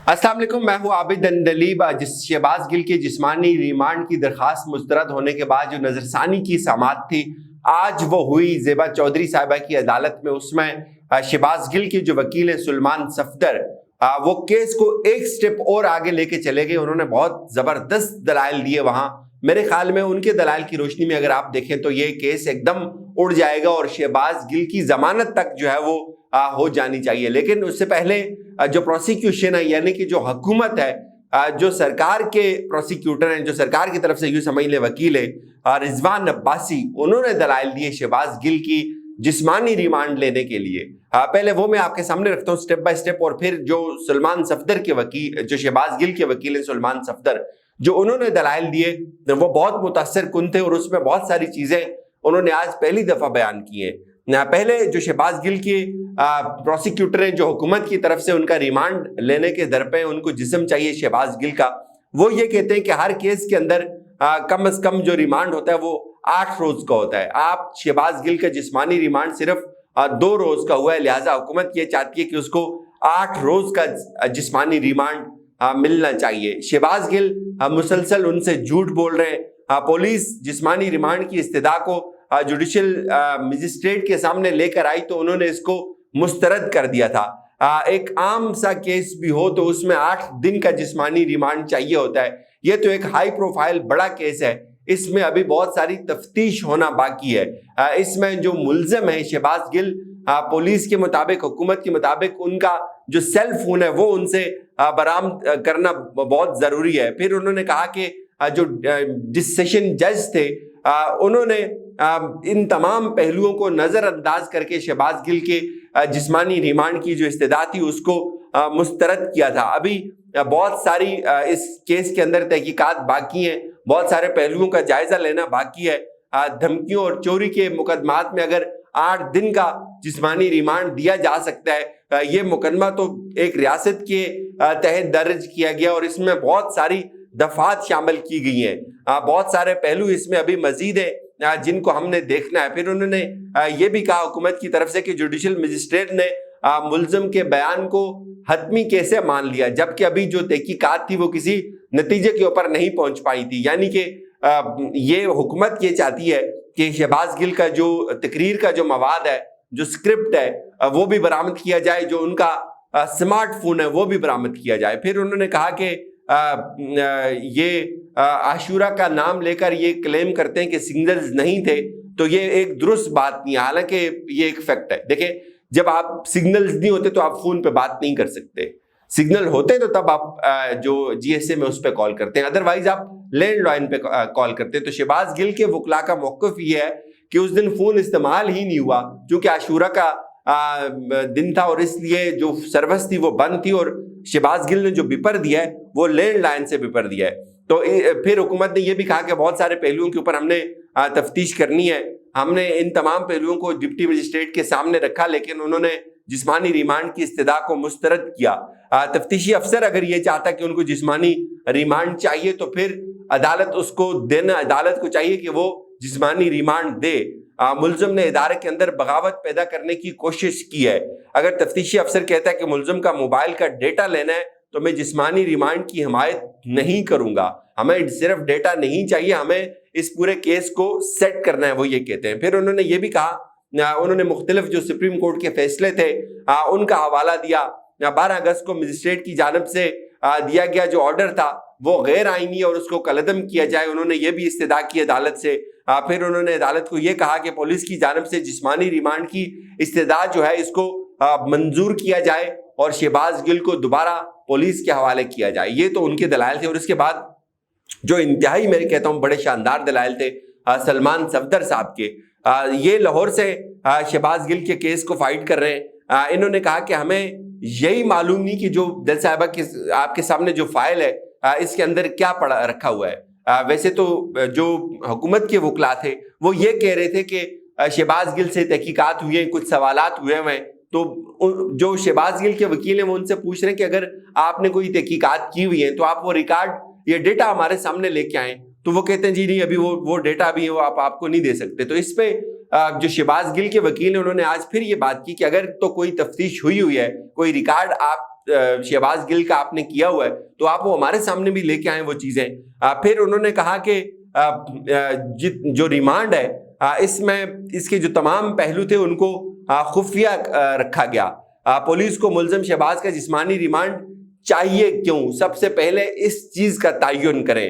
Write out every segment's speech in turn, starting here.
अस्सलाम वालेकुम, मैं हूं आबिद अंदलीब। शहबाज गिल के जिस्मानी रिमांड की दरखास्त मुस्तरद होने के बाद जो नजरसानी की समाअत थी आज वो हुई ज़ेबा चौधरी साहिबा की अदालत में। उसमें शहबाज गिल के जो वकील हैं सुलेमान सफदर, वो केस को एक स्टेप और आगे लेके चले गए। उन्होंने बहुत ज़बरदस्त दलाइल दिए वहाँ। मेरे ख्याल में उनके दलाइल की रोशनी में अगर आप देखें तो ये केस एकदम उड़ जाएगा और शहबाज गिल की जमानत तक जो है वो हो जानी चाहिए। लेकिन उससे पहले जो प्रोसिक्यूशन है, यानी कि जो हुकूमत है, जो सरकार के प्रोसिक्यूटर हैं, जो सरकार की तरफ से यूं समझ ले वकील है रिजवान अब्बासी, उन्होंने दलाइल दिए शहबाज गिल की जिस्मानी रिमांड लेने के लिए। पहले वो मैं आपके सामने रखता हूँ स्टेप बाय स्टेप, और फिर जो सुलेमान सफदर के वकील, जो शहबाज गिल के वकील हैं सुलेमान सफदर, जो उन्होंने दलाइल दिए वो बहुत मुतासर कुन थे और उसमें बहुत सारी चीजें उन्होंने आज पहली दफा बयान की है। पहले जो शहबाज गिल के प्रोसिक्यूटर हैं, जो हुकूमत की तरफ से उनका रिमांड लेने के दर पे उनको जिस्म चाहिए शहबाज गिल का, वो ये कहते हैं कि हर केस के अंदर कम से कम जो रिमांड होता है वो 8 रोज का होता है। आप शहबाज गिल का जिस्मानी रिमांड सिर्फ 2 रोज का हुआ है, लिहाजा हुकूमत ये चाहती है कि उसको 8 रोज का जिस्मानी रिमांड मिलना चाहिए। शहबाज गिल मुसलसल उनसे झूठ बोल रहे हैं। पुलिस जिस्मानी रिमांड की इस्तदा को जुडिशल मजिस्ट्रेट के सामने लेकर आई तो उन्होंने इसको मुस्तरद कर दिया था। एक आम सा केस भी हो तो उसमें 8 दिन का जिस्मानी रिमांड चाहिए होता है। ये तो एक हाई प्रोफाइल बड़ा केस है, इसमें अभी बहुत सारी तफ्तीश होना बाकी है। इसमें जो मुल्ज़म है शहबाज गिल, पुलिस के मुताबिक, हुकूमत के मुताबिक उनका जो सेल फोन है वो उनसे बरामद करना बहुत जरूरी है। फिर उन्होंने कहा कि जो सेशन जज थे उन्होंने इन तमाम पहलुओं को नजरअंदाज करके शहबाज गिल के जिस्मानी रिमांड की जो इस्तदा थी उसको मुस्तरद किया था। अभी बहुत सारी इस केस के अंदर तहकीकात बाकी हैं, बहुत सारे पहलुओं का जायजा लेना बाकी है। धमकियों और चोरी के मुकदमात में अगर 8 दिन का जिस्मानी रिमांड दिया जा सकता है, ये मुकदमा तो एक रियासत के तहत दर्ज किया गया और इसमें बहुत सारी दफात शामिल की गई हैं। बहुत सारे पहलू इसमें अभी मजीद है जिनको हमने देखना है। फिर उन्होंने ये भी कहा हुकूमत की तरफ से कि जुडिशल मजिस्ट्रेट ने मुल्ज़िम के बयान को हतमी कैसे मान लिया, जबकि अभी जो तहकीकात थी वो किसी नतीजे के ऊपर नहीं पहुंच पाई थी। यानी कि ये हुकूमत ये चाहती है कि शहबाज गिल का जो तकरीर का जो मवाद है, जो स्क्रिप्ट है, वो भी बरामद किया जाए, जो उनका स्मार्टफोन है वो भी बरामद किया जाए। फिर उन्होंने कहा कि ये आशूरा का नाम लेकर ये क्लेम करते हैं कि सिग्नल्स नहीं थे, तो ये एक दुरुस्त बात नहीं है, हालांकि ये एक फैक्ट है। देखिए, जब आप सिग्नल्स नहीं होते तो आप फोन पे बात नहीं कर सकते। सिग्नल होते तो तब आप जो जीएसए में उस पर कॉल करते हैं, अदरवाइज आप लैंडलाइन पे कॉल करते हैं। तो शहबाज गिल के वकला का मौक़िफ़ ये है कि उस दिन फोन इस्तेमाल ही नहीं हुआ क्योंकि आशूरा का दिन था और इसलिए जो सर्विस थी वो बंद थी, और शहबाज गिल ने जो बिपर दिया है वो लैंडलाइन से बिपर दिया है। तो फिर हुकूमत ने यह भी कहा कि बहुत सारे पहलुओं के ऊपर हमने तफ्तीश करनी है। हमने इन तमाम पहलुओं को डिप्टी मजिस्ट्रेट के सामने रखा, लेकिन उन्होंने जिस्मानी रिमांड की इस्तदा को मुस्तरद किया। तफ्तीशी अफसर अगर ये चाहता कि उनको जिस्मानी रिमांड चाहिए तो फिर अदालत उसको देना, अदालत को चाहिए कि वो जिस्मानी रिमांड दे। मुल्ज़िम ने इदारे के अंदर बगावत पैदा करने की कोशिश की है। अगर तफ्तीशी अफसर कहता है कि मुल्ज़िम का मोबाइल का डेटा लेना है तो मैं जिस्मानी रिमांड की हिमायत नहीं करूंगा, हमें सिर्फ डेटा नहीं चाहिए, हमें इस पूरे केस को सेट करना है, वो ये कहते हैं। फिर उन्होंने ये भी कहा, उन्होंने मुख्तलिफ जो सुप्रीम कोर्ट के फैसले थे उनका हवाला दिया। 12 अगस्त को मजिस्ट्रेट की जानिब से दिया गया जो ऑर्डर था वो गैर आईनी और उसको कलअदम किया जाए, उन्होंने ये भी इस्तदा की अदालत से। फिर उन्होंने अदालत को ये कहा कि पुलिस की जानिब से जिस्मानी रिमांड की इस्तदा जो है इसको मंजूर किया जाए और शहबाज गिल को दोबारा पुलिस के हवाले किया जाए। ये तो उनके दलाइल थे। और इसके बाद जो इंतहाई, मैं कहता हूँ, बड़े शानदार दलाइल थे सुलेमान सफदर साहब के। ये लाहौर से शहबाज गिल के केस को फाइट कर रहे हैं। इन्होंने कहा कि हमें यही मालूम नहीं कि जो जज साहिबा के आपके सामने जो फाइल है इसके अंदर क्या पड़ा रखा हुआ है। वैसे तो जो हुकूमत के वकला थे वो ये कह रहे थे कि शहबाज गिल से तहकीकात हुई है, कुछ सवालात हुए हैं, तो जो शहबाज गिल के वकील हैं वो उनसे पूछ रहे हैं कि अगर आपने कोई तहकीकात की हुई है तो आप वो रिकॉर्ड या डेटा हमारे सामने लेके आए। तो वो कहते हैं जी नहीं, अभी वो डेटा अभी वो आपको नहीं दे सकते। तो इस पे जो शहबाज गिल के वकील हैं उन्होंने आज फिर ये बात की कि अगर तो कोई तफ्तीश हुई है, कोई रिकॉर्ड आप شہباز گل کا آپ نے کیا ہوا ہے تو آپ وہ ہمارے سامنے بھی لے کے آئیں وہ چیزیں۔ پھر انہوں نے کہا کہ جو ریمانڈ ہے اس میں اس کے جو تمام پہلو تھے ان کو خفیہ رکھا گیا۔ پولیس کو ملزم شہباز کا جسمانی ریمانڈ چاہیے کیوں؟ سب سے پہلے اس چیز کا تعین کریں۔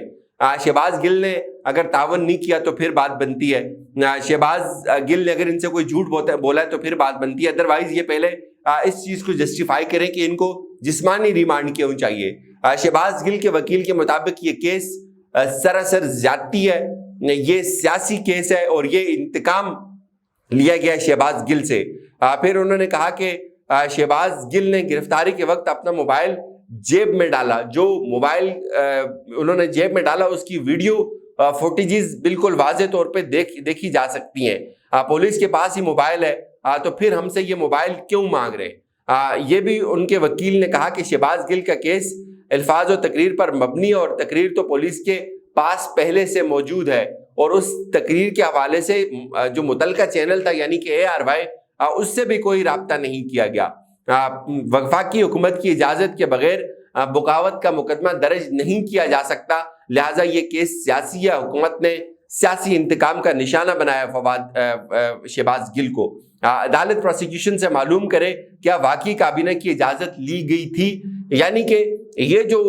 شہباز گل نے اگر تعاون نہیں کیا تو پھر بات بنتی ہے، شہباز گل نے اگر ان سے کوئی جھوٹ بولا ہے تو پھر بات بنتی ہے، ادروائز یہ پہلے اس چیز کو جسٹیفائی کریں کہ ان کو جسمانی ریمانڈ کیوں چاہیے۔ شہباز گل کے وکیل کے مطابق یہ کیس سراسر زیادتی ہے، یہ سیاسی کیس ہے اور یہ انتقام لیا گیا ہے شہباز گل سے۔ پھر انہوں نے کہا کہ شہباز گل نے گرفتاری کے وقت اپنا موبائل جیب میں ڈالا، جو موبائل انہوں نے جیب میں ڈالا اس کی ویڈیو فوٹیجز بالکل واضح طور پہ دیکھی جا سکتی ہیں۔ پولیس کے پاس ہی موبائل ہے تو پھر ہم سے یہ موبائل کیوں مانگ رہے؟ یہ بھی ان کے وکیل نے کہا کہ شہباز گل کا کیس الفاظ و تقریر پر مبنی، اور تقریر تو پولیس کے پاس پہلے سے موجود ہے، اور اس تقریر کے حوالے سے جو متعلقہ چینل تھا یعنی کہ ARY اس سے بھی کوئی رابطہ نہیں کیا گیا۔ وفاقی حکومت کی اجازت کے بغیر بغاوت کا مقدمہ درج نہیں کیا جا سکتا، لہٰذا یہ کیس سیاسی ہے، حکومت نے سیاسی انتقام کا نشانہ بنایا شہباز گل کو۔ عدالت پروسیکیوشن سے معلوم کرے کیا واقعی کابینہ کی اجازت لی گئی تھی، یعنی کہ یہ جو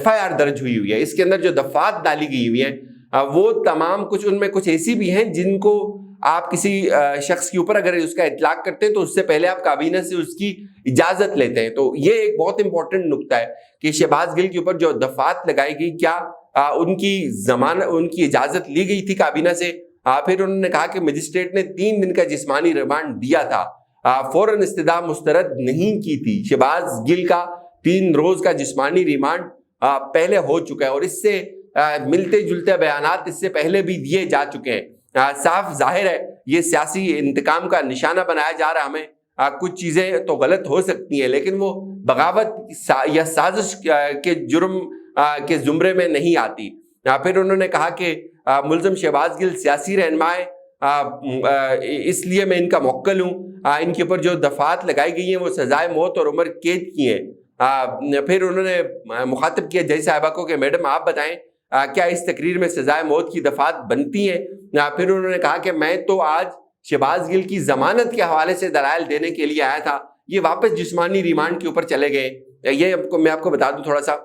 FIR درج ہوئی ہے اس کے اندر جو دفعات ڈالی گئی ہوئی ہیں وہ تمام کچھ ان میں کچھ ایسی بھی ہیں جن کو آپ کسی شخص کے اوپر اگر اس کا اطلاق کرتے ہیں تو اس سے پہلے آپ کابینہ سے اس کی اجازت لیتے ہیں۔ تو یہ ایک بہت امپورٹنٹ نکتہ ہے کہ شہباز گل کے اوپر جو دفعات لگائی گئی کیا ان کی اجازت لی گئی تھی کابینہ سے۔ پھر انہوں نے کہا کہ مجسٹریٹ نے 3 دن کا جسمانی ریمانڈ دیا تھا، فوراً استدعا مسترد نہیں کی تھی۔ شہباز گل کا 3 روز کا جسمانی ریمانڈ پہلے ہو چکا ہے اور اس سے ملتے جلتے بیانات اس سے پہلے بھی دیے جا چکے ہیں۔ صاف ظاہر ہے یہ سیاسی انتقام کا نشانہ بنایا جا رہا ہمیں۔ کچھ چیزیں تو غلط ہو سکتی ہیں لیکن وہ بغاوت یا سازش کے جرم کے زمرے میں نہیں آتی۔ پھر انہوں نے کہا کہ ملزم شہباز گل سیاسی رہنما ہے، اس لیے میں ان کا موکل ہوں، ان کے اوپر جو دفعات لگائی گئی ہیں وہ سزائے موت اور عمر قید کی ہیں۔ پھر انہوں نے مخاطب کیا جج صاحبہ کو کہ میڈم آپ بتائیں کیا اس تقریر میں سزائے موت کی دفعات بنتی ہیں؟ پھر انہوں نے کہا کہ میں تو آج شہباز گل کی ضمانت کے حوالے سے دلائل دینے کے لیے آیا تھا، یہ واپس جسمانی ریمانڈ کے اوپر چلے گئے۔ یہ میں آپ کو بتا دوں تھوڑا سا،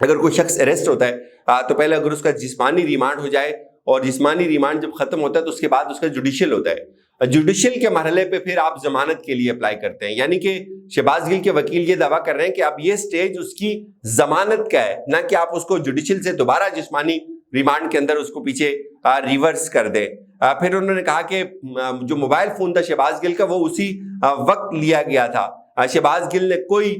اگر کوئی شخص اریسٹ ہوتا ہے تو پہلے اگر اس کا جسمانی ریمانڈ ہو جائے اور جسمانی ریمانڈ جب ختم ہوتا ہے تو اس کے بعد اس کا جوڈیشل ہوتا ہے۔ جوڈیشل کے مرحلے پہ پھر آپ ضمانت کے لیے اپلائی کرتے ہیں، یعنی کہ شہباز گل کے وکیل یہ دعویٰ کر رہے ہیں کہ اب یہ سٹیج اس کی ضمانت کا ہے، نہ کہ آپ اس کو جوڈیشل سے دوبارہ جسمانی ریمانڈ کے اندر اس کو پیچھے ریورس کر دیں۔ پھر انہوں نے کہا کہ جو موبائل فون تھا شہباز گل کا وہ اسی وقت لیا گیا تھا، شہباز گل نے کوئی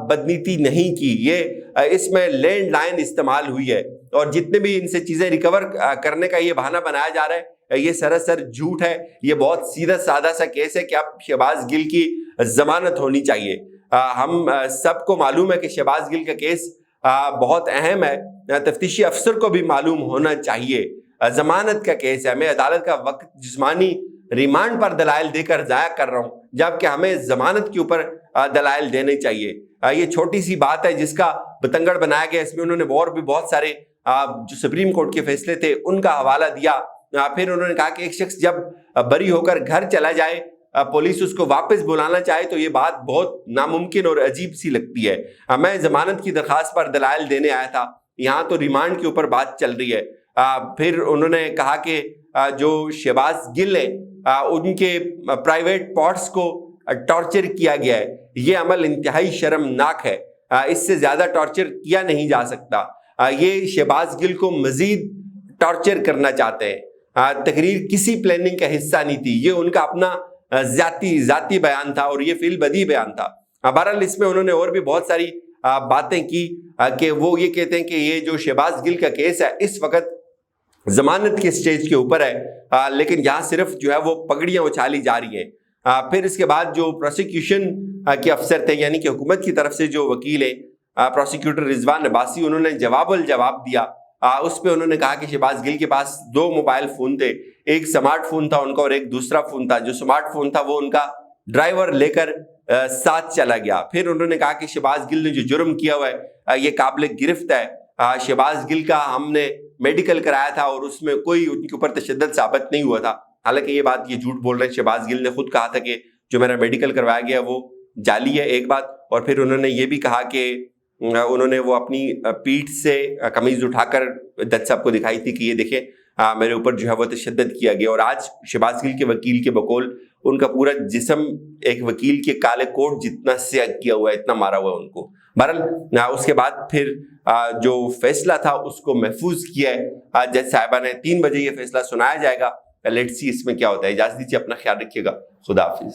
بدنیتی نہیں کی، یہ اس میں لینڈ لائن استعمال ہوئی ہے اور جتنے بھی ان سے چیزیں ریکور کرنے کا یہ بہانہ بنایا جا رہا ہے یہ سراسر جھوٹ ہے۔ یہ بہت سیدھا سادہ سا کیس ہے کہ اب شہباز گل کی ضمانت ہونی چاہیے۔ ہم سب کو معلوم ہے کہ شہباز گل کا کیس بہت اہم ہے، تفتیشی افسر کو بھی معلوم ہونا چاہیے۔ ضمانت کا کیس ہے، میں عدالت کا وقت جسمانی ریمانڈ پر دلائل دے کر ضائع کر رہا ہوں جبکہ ہمیں ضمانت کے اوپر دلائل دینے چاہیے۔ یہ چھوٹی سی بات ہے جس کا بتنگڑ بنایا گیا، اس میں انہوں نے اور بھی بہت سارے جو سپریم کورٹ کے فیصلے تھے ان کا حوالہ دیا۔ پھر انہوں نے کہا کہ ایک شخص جب بری ہو کر گھر چلا جائے پولیس اس کو واپس بلانا چاہے تو یہ بات بہت ناممکن اور عجیب سی لگتی ہے۔ میں ضمانت کی درخواست پر دلائل دینے آیا تھا، یہاں تو ریمانڈ کے اوپر بات چل رہی ہے۔ پھر انہوں نے کہا کہ جو شہباز گل ہیں ان کے پرائیویٹ پارٹس کو ٹارچر کیا گیا ہے، یہ عمل انتہائی شرمناک ہے، اس سے زیادہ ٹارچر کیا نہیں جا سکتا۔ یہ شہباز گل کو مزید ٹارچر کرنا چاہتے ہیں۔ تقریر کسی پلاننگ کا حصہ نہیں تھی، یہ ان کا اپنا ذاتی بیان تھا اور یہ فی البدیہہ بیان تھا۔ بہرحال اس میں انہوں نے اور بھی بہت ساری باتیں کی کہ وہ یہ کہتے ہیں کہ یہ جو شہباز گل کا کیس ہے اس وقت ضمانت کے سٹیج کے اوپر ہے، لیکن یہاں صرف جو ہے وہ پگڑیاں اچھالی جا رہی ہیں۔ پھر اس کے بعد جو پروسیکیوشن کے افسر تھے یعنی کہ حکومت کی طرف سے جو وکیل ہیں پروسیکیوٹر رضوان عباسی، انہوں نے جواب الجواب دیا۔ اس پہ انہوں نے کہا کہ شہباز گل کے پاس 2 موبائل فون تھے، ایک سمارٹ فون تھا ان کا اور ایک دوسرا فون تھا۔ جو سمارٹ فون تھا وہ ان کا ड्राइवर लेकर साथ चला गया। फिर उन्होंने कहा कि शहबाज गिल ने जो जुर्म किया हुआ है ये काबिल गिरफ्त है। शहबाज गिल का हमने मेडिकल कराया था और उसमें कोई उनके ऊपर तशद्दुद साबित नहीं हुआ था। हालांकि ये बात ये झूठ बोल रहे हैं। शहबाज गिल ने खुद कहा था कि जो मेरा मेडिकल करवाया गया वो जाली है, एक बात। और फिर उन्होंने ये भी कहा कि उन्होंने वो अपनी पीठ से कमीज उठाकर जज साहब को दिखाई थी कि ये देखें मेरे ऊपर जो है वो तशद्दुद किया गया। और आज शहबाज गिल के वकील के बकौल उनका पूरा जिस्म एक वकील के काले कोट जितना स्याह किया हुआ है, इतना मारा हुआ है उनको। बहरहाल उसके बाद फिर जो फैसला था उसको महफूज किया है जज साहिबा ने। 3 बजे ये फैसला सुनाया जाएगा। लेट्स सी इसमें क्या होता है। इजाजत दीजिए, अपना ख्याल रखिएगा। खुदा हाफिज।